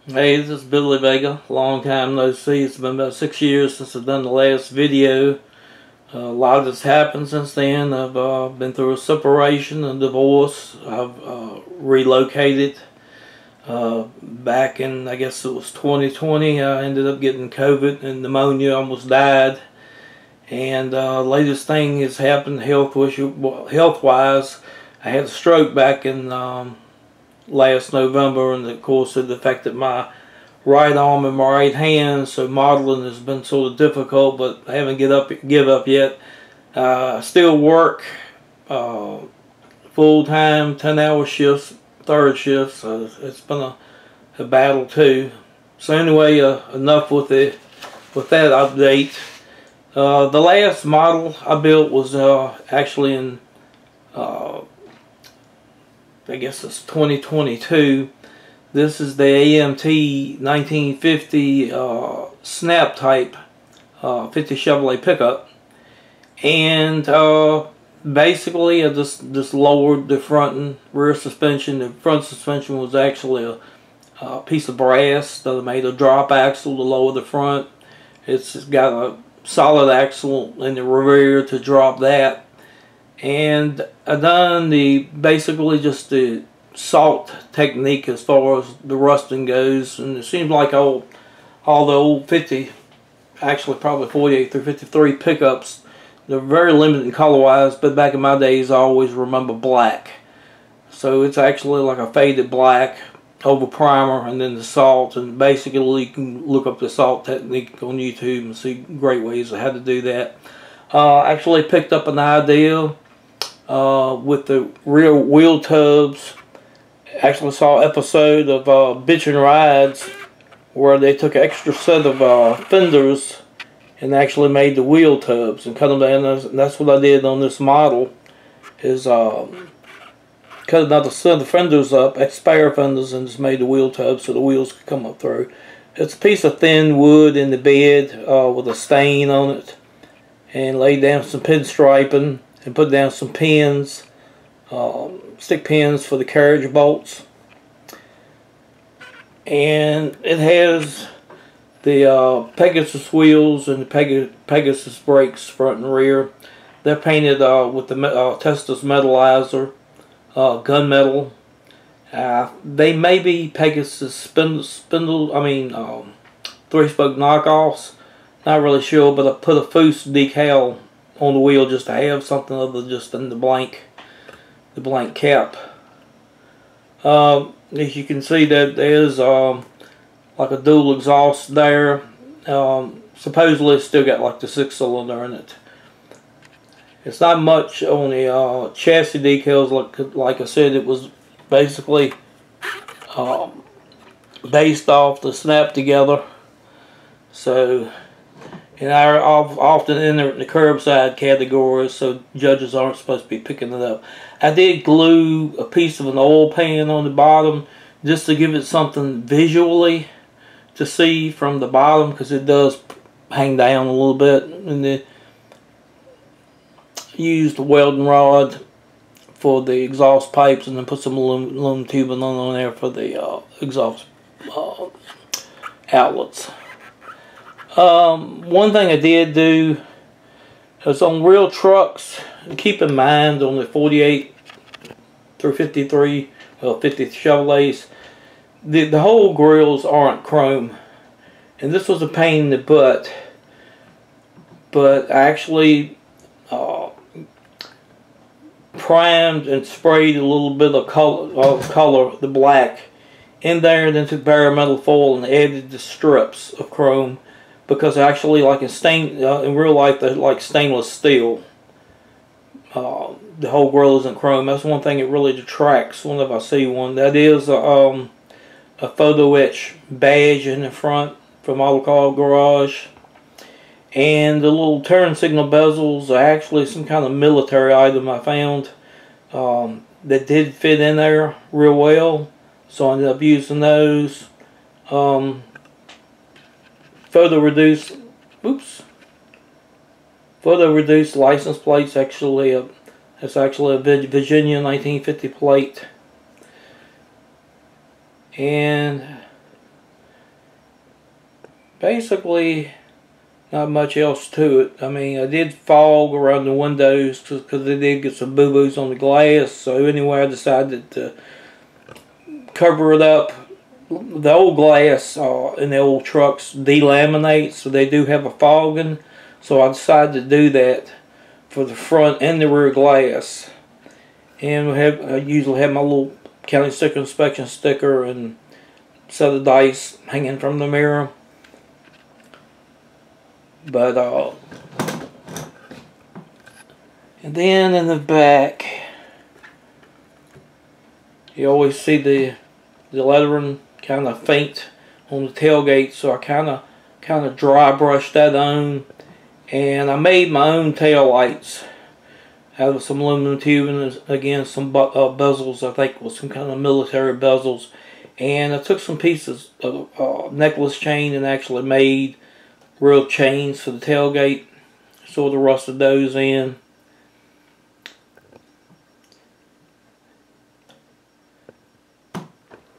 Hey, this is Billy Vega. Long time no see. It's been about 6 years since I've done the last video. A lot has happened since then. I've been through a separation, a divorce. I've relocated. Back in, I guess it was 2020, I ended up getting COVID and pneumonia, almost died. And latest thing has happened health-wise. I had a stroke back in last November, and of course it affected my right arm and my right hand, so modeling has been sort of difficult, but I haven't give up yet. I still work full-time 10-hour shifts, third shift, so it's been a battle too. So anyway, enough with that update. The last model I built was actually in I guess it's 2022. This is the AMT 1950 Snap Type 50 Chevrolet pickup, and basically I just lowered the front and rear suspension. The front suspension was actually a piece of brass that I made a drop axle to lower the front. It's got a solid axle in the rear to drop that. And I done basically just the salt technique as far as the rusting goes, and it seems like all the old 50, actually probably 48 through 53 pickups, they're very limited color wise, but back in my days I always remember black. So it's actually like a faded black over primer and then the salt, and basically you can look up the salt technique on YouTube and see great ways of how to do that. Actually picked up an idea with the rear wheel tubs. Actually saw an episode of Bitchin' Rides where they took an extra set of fenders and actually made the wheel tubs and cut them down. And that's what I did on this model, is cut another set of the fenders up, spare fenders, and just made the wheel tubs so the wheels could come up through. It's a piece of thin wood in the bed with a stain on it, and laid down some pinstriping and put down some pins, stick pins for the carriage bolts. And it has the Pegasus wheels and the Pegasus brakes front and rear. They're painted with the Tesla's metalizer, gunmetal. They may be Pegasus three-spoke knockoffs. Not really sure, but I put a Foose decal on the wheel just to have something other than just in the blank cap. As you can see, that there's like a dual exhaust there. Supposedly it's still got like the 6-cylinder in it. It's not much on the chassis decals. Like I said, it was basically based off the snap together. So, and I often enter in the curbside category, so judges aren't supposed to be picking it up. I did glue a piece of an oil pan on the bottom just to give it something visually to see from the bottom, because it does hang down a little bit. And then used a welding rod for the exhaust pipes, and then put some aluminum tubing on there for the exhaust outlets. One thing I did do is on real trucks, keep in mind on the 48 through 53, 50 Chevrolets, the whole grills aren't chrome. And this was a pain in the butt, but I actually primed and sprayed a little bit of color, the black, in there, and then took bare metal foil and added the strips of chrome. Because actually, like in real life, they're like stainless steel. The whole grill isn't chrome. That's one thing that really detracts whenever I see one. That is a photo etch badge in the front from Auto Car Garage. And the little turn signal bezels are actually some kind of military item I found that did fit in there real well. So I ended up using those. Photo reduced license plates. Actually, it's actually a Virginia 1950 plate. And basically not much else to it. I mean, I did fog around the windows because they did get some boo-boos on the glass. So anyway, I decided to cover it up. The old glass in the old trucks delaminate, so they do have a fogging. So I decided to do that for the front and the rear glass. And I usually have my little county sticker inspection sticker and set of dice hanging from the mirror. But and then in the back, you always see the lettering kind of faint on the tailgate, so I kind of dry brushed that on, and I made my own tail lights out of some aluminum tubing, and again some bezels. I think was some kind of military bezels, and I took some pieces of necklace chain and actually made real chains for the tailgate. Sort of rusted those in.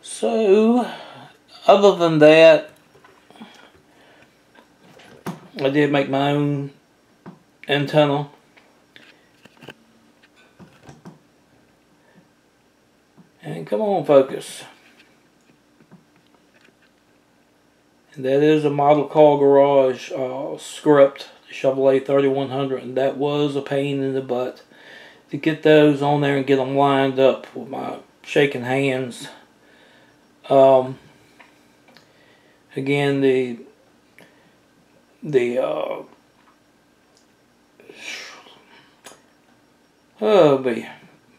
So, other than that, I did make my own antenna. And come on, focus. And that is a Model Car Garage script, the Chevrolet 3100, and that was a pain in the butt to get those on there and get them lined up with my shaking hands. Again, be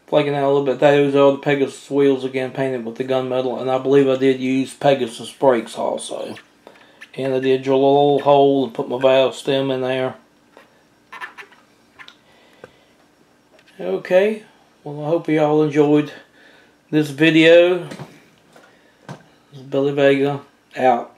flaking out a little bit. Those are the Pegasus wheels again, painted with the gunmetal, and I believe I did use Pegasus brakes also. And I did drill a little hole and put my valve stem in there. Okay, well, I hope you all enjoyed this video. This is Billy Vega out.